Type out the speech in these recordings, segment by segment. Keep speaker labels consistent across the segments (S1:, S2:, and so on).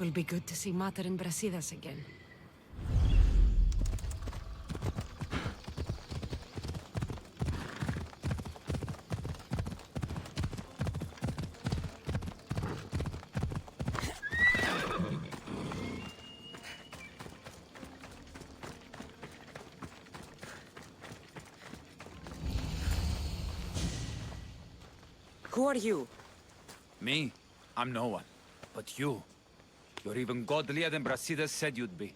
S1: Will be good to see Mater and Brasidas again.
S2: Who are you?
S3: Me? I'm no one. But you. You're even godlier than Brasidas said you'd be.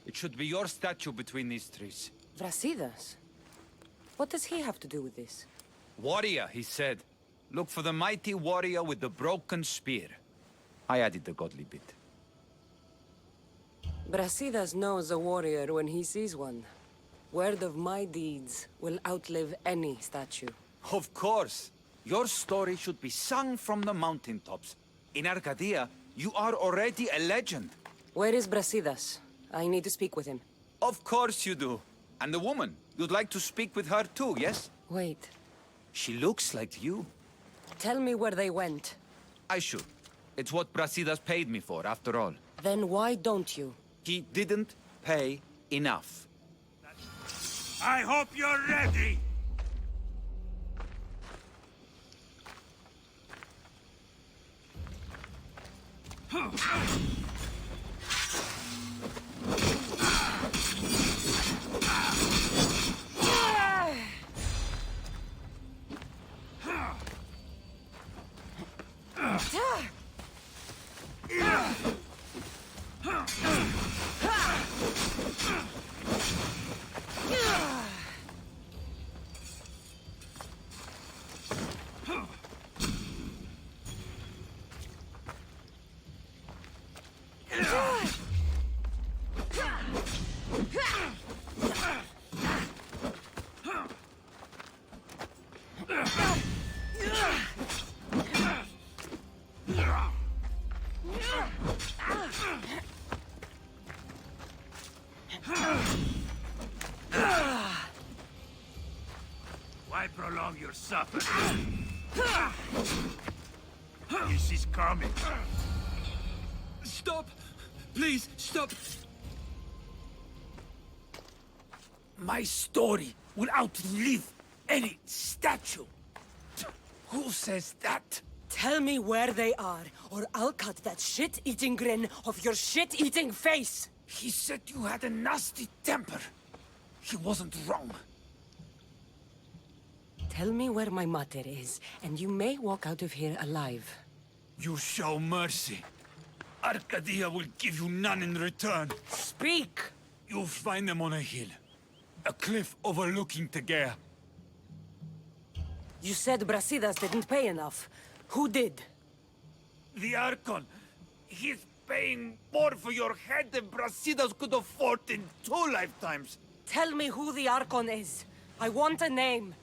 S3: It should be your statue between these trees.
S2: Brasidas? What does he have to do with this?
S3: Warrior, he said. Look for the mighty warrior with the broken spear. I added the godly bit.
S2: Brasidas knows a warrior when he sees one. Word of my deeds will outlive any statue.
S3: Of course. Your story should be sung from the mountaintops. In Arcadia, you are already a legend.
S2: Where is Brasidas? I need to speak with him.
S3: Of course you do. And the woman, you'd like to speak with her too, yes?
S2: Wait.
S3: She looks like you.
S2: Tell me where they went.
S3: I should. It's what Brasidas paid me for, after all.
S2: Then why don't you?
S3: He didn't pay enough.
S4: I hope you're ready! Why prolong your suffering? This is coming.
S3: Stop! Please, stop! My story will outlive any statue. Who says that?
S2: Tell me where they are, or I'll cut that shit-eating grin off your shit-eating face!
S3: He said you had a nasty temper. He wasn't wrong.
S2: Tell me where my mater is, and you may walk out of here alive.
S3: You show mercy. Arcadia will give you none in return.
S2: Speak!
S3: You'll find them on a hill. A cliff overlooking Tegea.
S2: You said Brasidas didn't pay enough. Who did?
S3: The Archon. He's paying more for your head than Brasidas could afford in 2 lifetimes.
S2: Tell me who the Archon is. I want a name.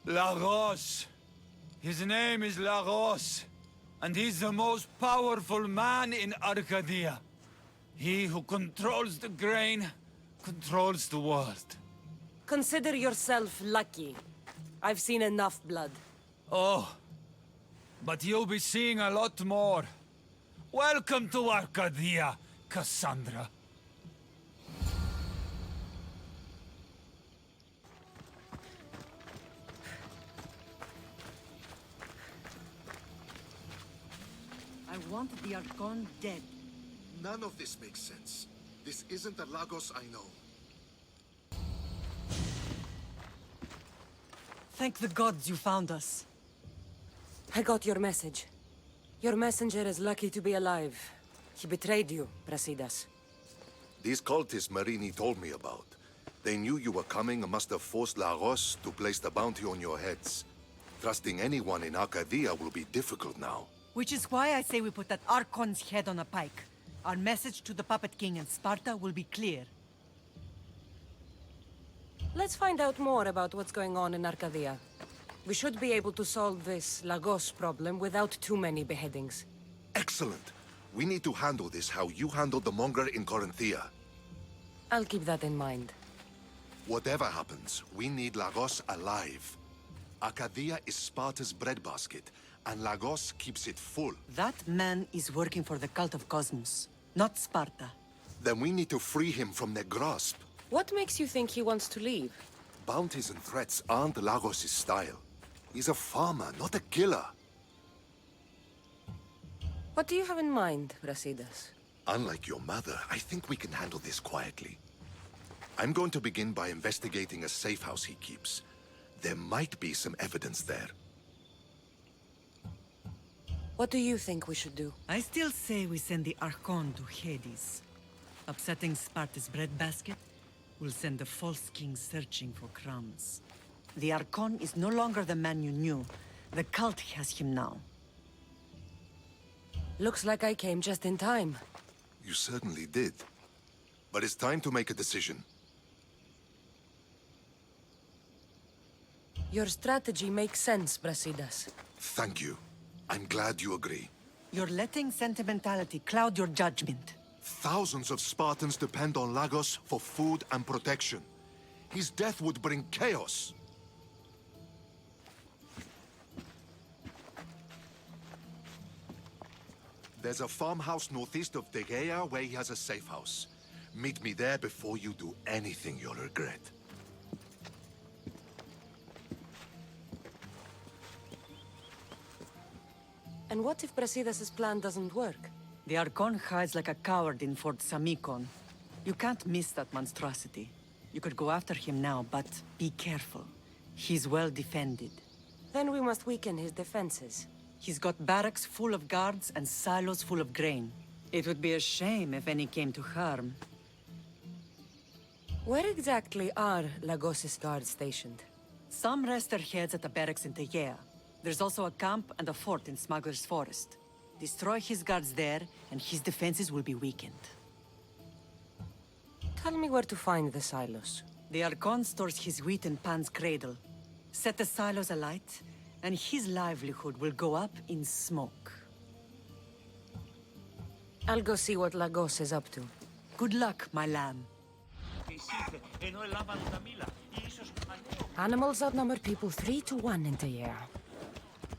S3: Lagos. His name is Lagos. And he's the most powerful man in Arcadia. He who controls the grain, controls the world.
S2: Consider yourself lucky. I've seen enough blood.
S3: Oh, but you'll be seeing a lot more. Welcome to Arcadia, Cassandra.
S5: I want the Archon dead.
S6: None of this makes sense. This isn't the Lagos I know.
S5: Thank the gods you found us.
S2: I got your message. Your messenger is lucky to be alive. He betrayed you, Brasidas.
S6: These cultists Marini told me about. They knew you were coming and must have forced Lagos to place the bounty on your heads. Trusting anyone in Arcadia will be difficult now.
S5: Which is why I say we put that Archon's head on a pike. Our message to the Puppet King and Sparta will be clear.
S2: Let's find out more about what's going on in Arcadia. We should be able to solve this Lagos problem without too many beheadings.
S6: Excellent. We need to handle this how you handled the monger in Corinthia.
S2: I'll keep that in mind.
S6: Whatever happens, we need Lagos alive. Arcadia is Sparta's breadbasket, and Lagos keeps it full.
S5: That man is working for the cult of Cosmos, not Sparta.
S6: Then we need to free him from their grasp.
S2: What makes you think he wants to leave?
S6: Bounties and threats aren't Lagos' style. He's a farmer, not a killer.
S2: What do you have in mind, Brasidas?
S6: Unlike your mother, I think we can handle this quietly. I'm going to begin by investigating a safe house he keeps. There might be some evidence there.
S2: What do you think we should do?
S5: I still say we send the Archon to Hades. Upsetting Sparta's breadbasket will send the false king searching for crumbs. The Archon is no longer the man you knew. The cult has him now.
S2: Looks like I came just in time.
S6: You certainly did. But it's time to make a decision.
S2: Your strategy makes sense, Brasidas.
S6: Thank you. I'm glad you agree.
S5: You're letting sentimentality cloud your judgment.
S6: Thousands of Spartans depend on Lagos for food and protection. His death would bring chaos. There's a farmhouse northeast of Tegea where he has a safe house. Meet me there before you do anything you'll regret.
S2: And what if Brasidas' plan doesn't work?
S5: The Archon hides like a coward in Fort Samikon. You can't miss that monstrosity. You could go after him now, but be careful. He's well defended.
S2: Then we must weaken his defenses.
S5: He's got barracks full of guards and silos full of grain. It would be a shame if any came to harm.
S2: Where exactly are Lagos' guards stationed?
S5: Some rest their heads at the barracks in Tegea. There's also a camp and a fort in Smuggler's Forest. Destroy his guards there, and his defenses will be weakened.
S2: Tell me where to find the silos.
S5: The Archon stores his wheat in Pan's cradle. Set the silos alight, and his livelihood will go up in smoke.
S2: I'll go see what Lagos is up to.
S5: Good luck, my lamb.
S2: Animals outnumber people 3-1 in the year.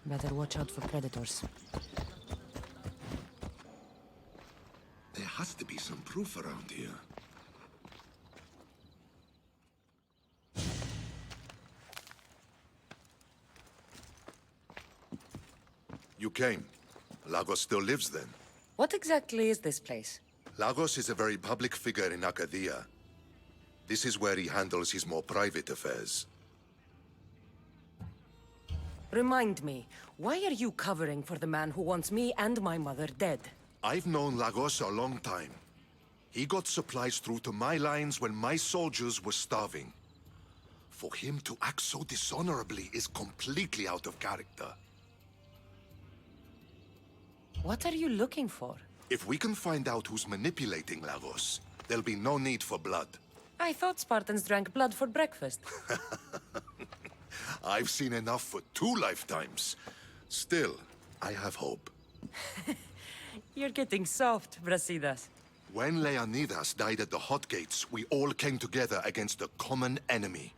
S2: Better watch out for predators.
S6: There has to be some proof around here. You came. Lagos still lives then?
S2: What exactly is this place?
S6: Lagos is a very public figure in Arcadia. This is where he handles his more private affairs.
S2: Remind me, why are you covering for the man who wants me and my mother dead?
S6: I've known Lagos a long time. He got supplies through to my lines when my soldiers were starving. For him to act so dishonorably is completely out of character.
S2: What are you looking for?
S6: If we can find out who's manipulating Lagos, there'll be no need for blood.
S2: I thought Spartans drank blood for breakfast.
S6: I've seen enough for 2 lifetimes. Still, I have hope.
S2: You're getting soft, Brasidas.
S6: When Leonidas died at the Hot Gates, we all came together against a common enemy.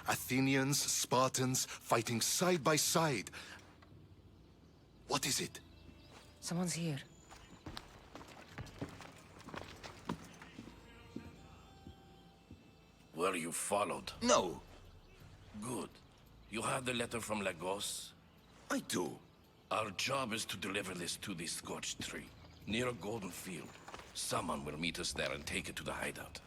S6: Athenians, Spartans, fighting side by side. What is it?
S2: Someone's here.
S7: Were you followed?
S6: No.
S7: Good. You have the letter from Lagos?
S6: I do.
S7: Our job is to deliver this to the scorched tree, near a golden field. Someone will meet us there and take it to the hideout.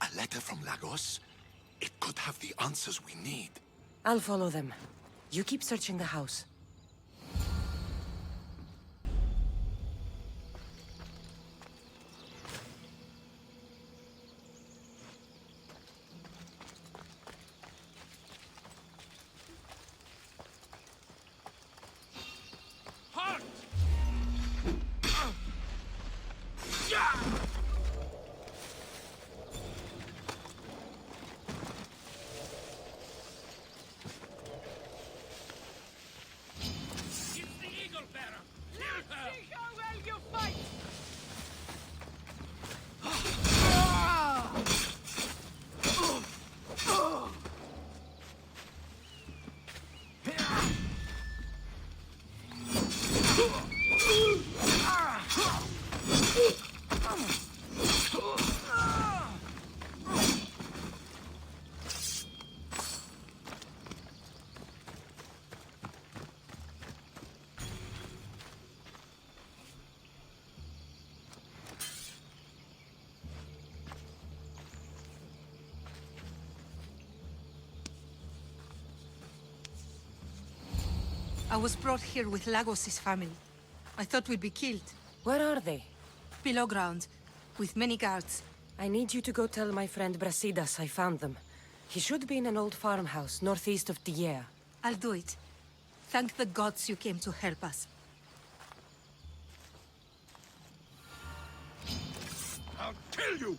S6: A letter from Lagos? It could have the answers we need.
S2: I'll follow them. You keep searching the house.
S4: Halt!
S8: I was brought here with Lagos' family. I thought we'd be killed.
S2: Where are they?
S8: Below ground, with many guards.
S2: I need you to go tell my friend Brasidas I found them. He should be in an old farmhouse northeast of Diea.
S8: I'll do it. Thank the gods you came to help us.
S4: I'll kill you!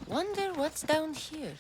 S2: Wonder what's down here.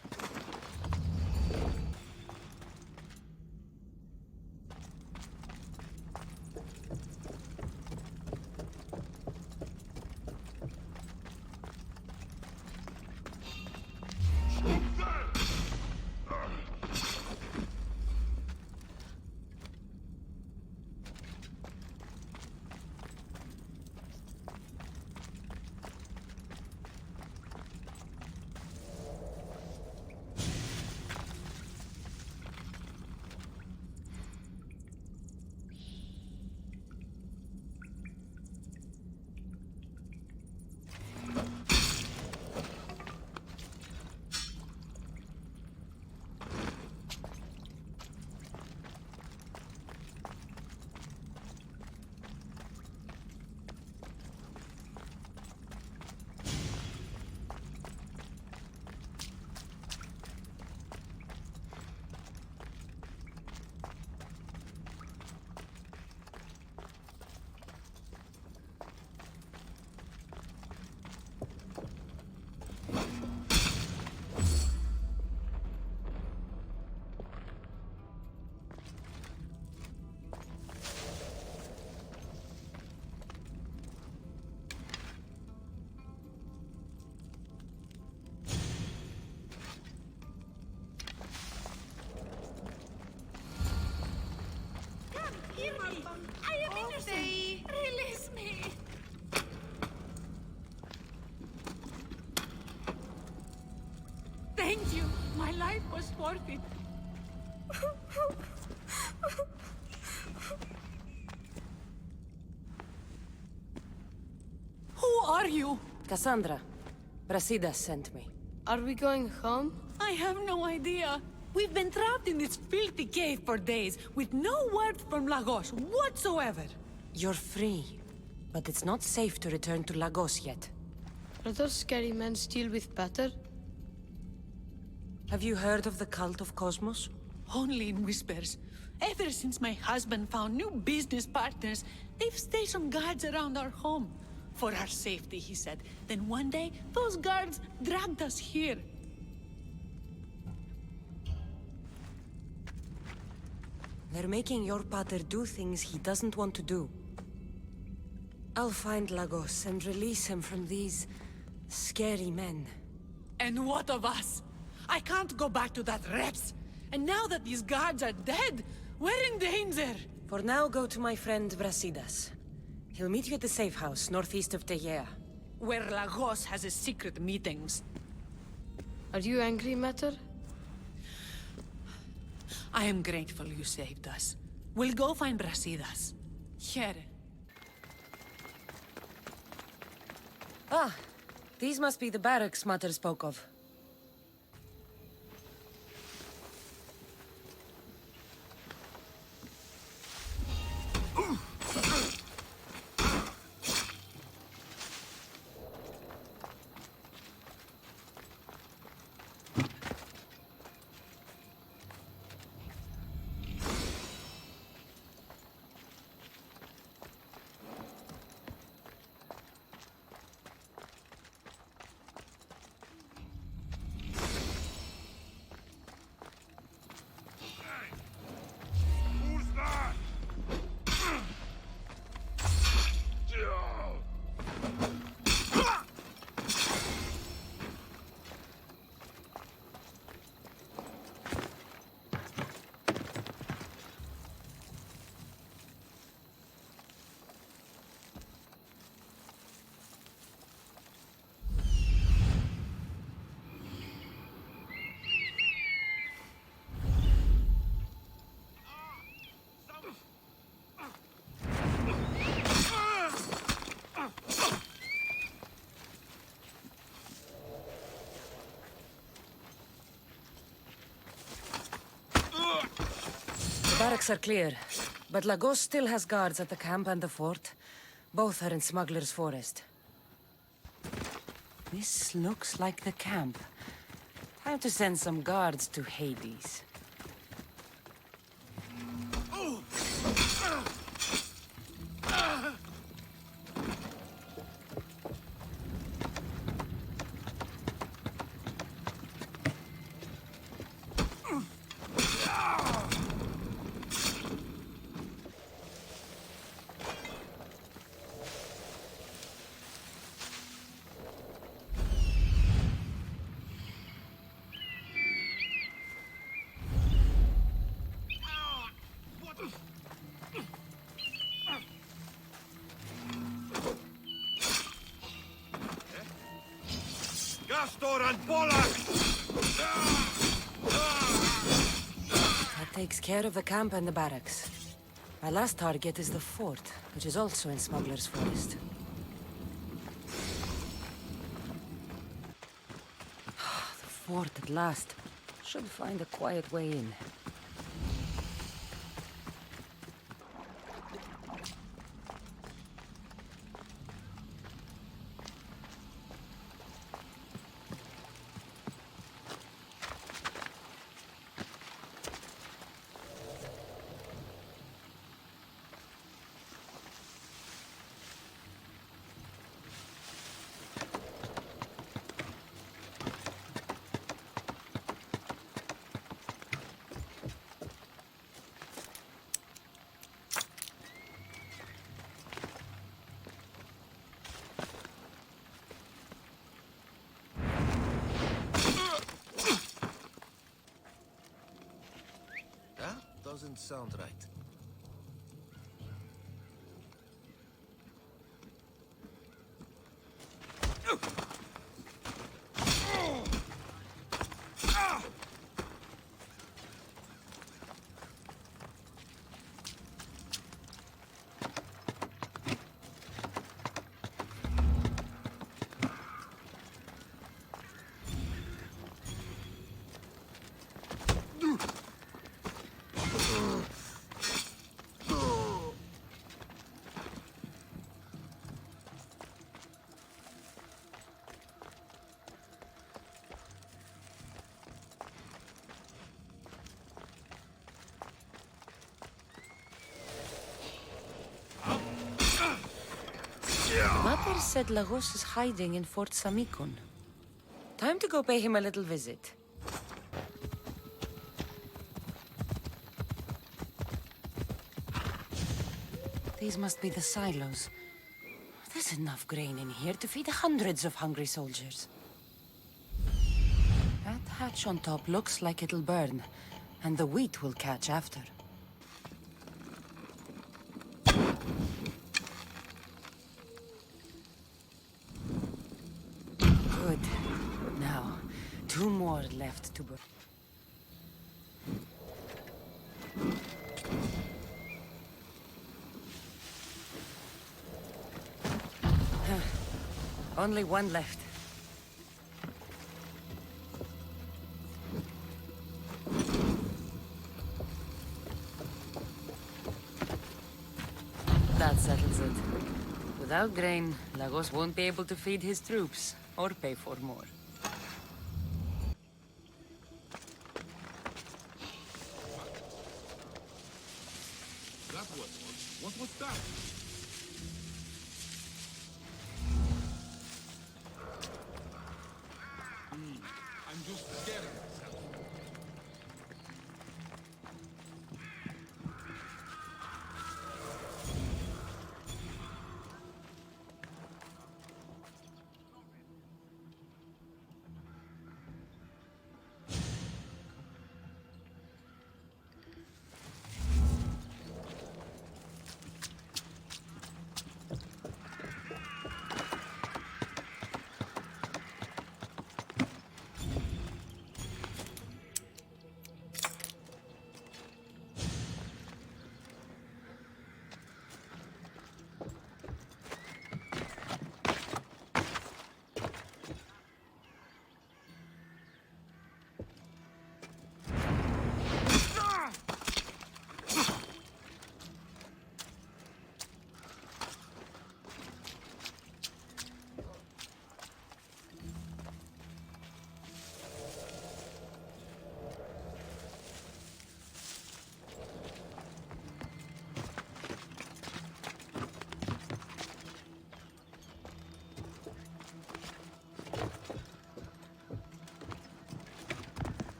S1: I am innocent! Release me! Thank you! My life was worth it! Who are you?
S2: Cassandra, Brasidas sent me.
S1: Are we going home? I have no idea. We've been trapped in this filthy cave for days, with no word from Lagos whatsoever.
S2: You're free, but it's not safe to return to Lagos yet.
S9: Are those scary men still with Pater?
S2: Have you heard of the cult of Cosmos?
S1: Only in whispers. Ever since my husband found new business partners, they've stationed guards around our home. For our safety, he said. Then one day, those guards dragged us here.
S2: They're making your pater do things he doesn't want to do. I'll find Lagos and release him from these scary men.
S1: And what of us? I can't go back to that Reps. And now that these guards are dead, we're in danger.
S2: For now, go to my friend Brasidas. He'll meet you at the safe house northeast of Tegea.
S1: Where Lagos has his secret meetings.
S9: Are you angry, Mater?
S1: I am grateful you saved us. We'll go find Brasidas. Here.
S2: Ah, these must be the barracks Mater spoke of. barracks are clear, but Lagos still has guards at the camp and the fort. Both are in Smuggler's Forest. This looks like the camp. Time to send some guards to Hades.
S4: Castor and Pollack!
S2: That takes care of the camp and the barracks. My last target is the fort, which is also in Smuggler's Forest. The fort at last. Should find a quiet way in.
S10: Doesn't sound right.
S2: Mother said Lagos is hiding in Fort Samikon. Time to go pay him a little visit. These must be the silos. There's enough grain in here to feed hundreds of hungry soldiers. That hatch on top looks like it'll burn, and the wheat will catch after. Good. Now, 2 more left to burn. Only 1 left. That settles it. Without grain, Lagos won't be able to feed his troops, or pay for more.
S4: That was what was that? I'm just scaring myself.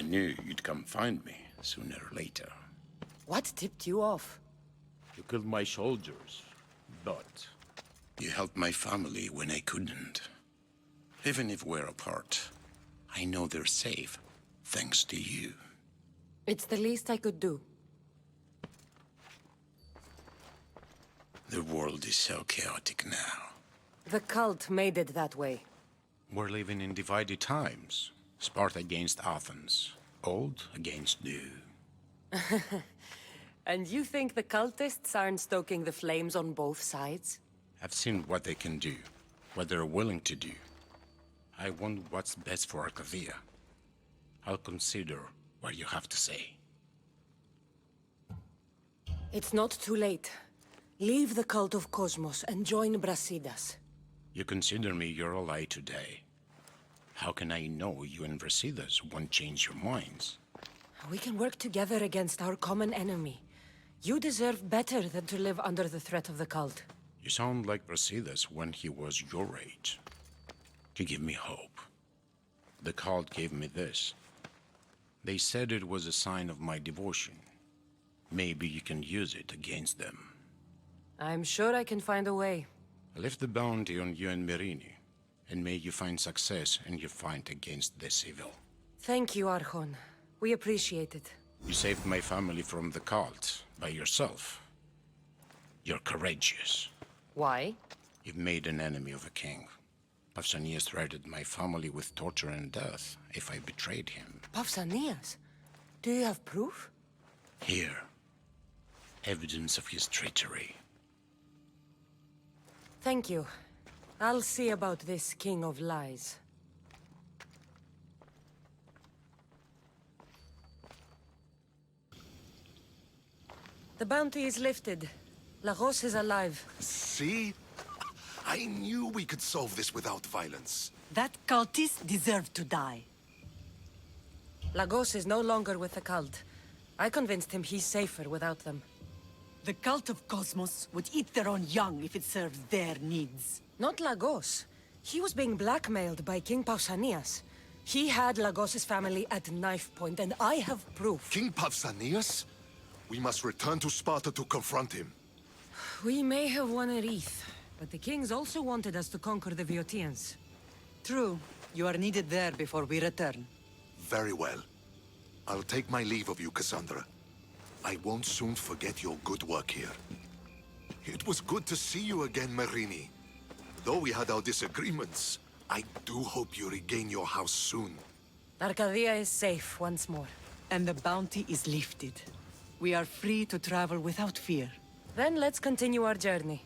S7: I knew you'd come find me sooner or later.
S2: What tipped you off?
S10: You killed my soldiers, but...
S7: You helped my family when I couldn't. Even if we're apart, I know they're safe, thanks to you.
S2: It's the least I could do.
S7: The world is so chaotic now.
S2: The cult made it that way.
S7: We're living in divided times. Sparta against Athens. Old against new.
S2: And you think the cultists aren't stoking the flames on both sides?
S7: I've seen what they can do, what they're willing to do. I want what's best for Arcadia. I'll consider what you have to say.
S2: It's not too late. Leave the cult of Cosmos and join Brasidas.
S7: You consider me your ally today. How can I know you and Brasidas won't change your minds?
S2: We can work together against our common enemy. You deserve better than to live under the threat of the cult.
S7: You sound like Brasidas when he was your age. You give me hope. The cult gave me this. They said it was a sign of my devotion. Maybe you can use it against them.
S2: I'm sure I can find a way.
S7: I left the bounty on you and Merini, and may you find success in your fight against this evil.
S2: Thank you, Archon. We appreciate it.
S7: You saved my family from the cult by yourself. You're courageous.
S2: Why?
S7: You've made an enemy of a king. Pausanias threatened my family with torture and death if I betrayed him.
S2: Pausanias? Do you have proof?
S7: Here. Evidence of his treachery.
S2: Thank you. I'll see about this king of lies. The bounty is lifted. Lagos is alive.
S6: See? I knew we could solve this without violence.
S5: That cultist deserved to die.
S2: Lagos is no longer with the cult. I convinced him he's safer without them.
S5: The cult of Cosmos would eat their own young if it served their needs.
S2: Not Lagos. He was being blackmailed by King Pausanias. He had Lagos's family at knife point, and I have proof.
S6: King Pausanias? We must return to Sparta to confront him.
S2: We may have won a wreath, but the kings also wanted us to conquer the Viotians.
S5: True. You are needed there before we return.
S6: Very well. I'll take my leave of you, Cassandra. I won't soon forget your good work here. It was good to see you again, Merini. Though we had our disagreements, I do hope you regain your house soon.
S2: Arcadia is safe once more.
S5: And the bounty is lifted. We are free to travel without fear.
S2: Then let's continue our journey.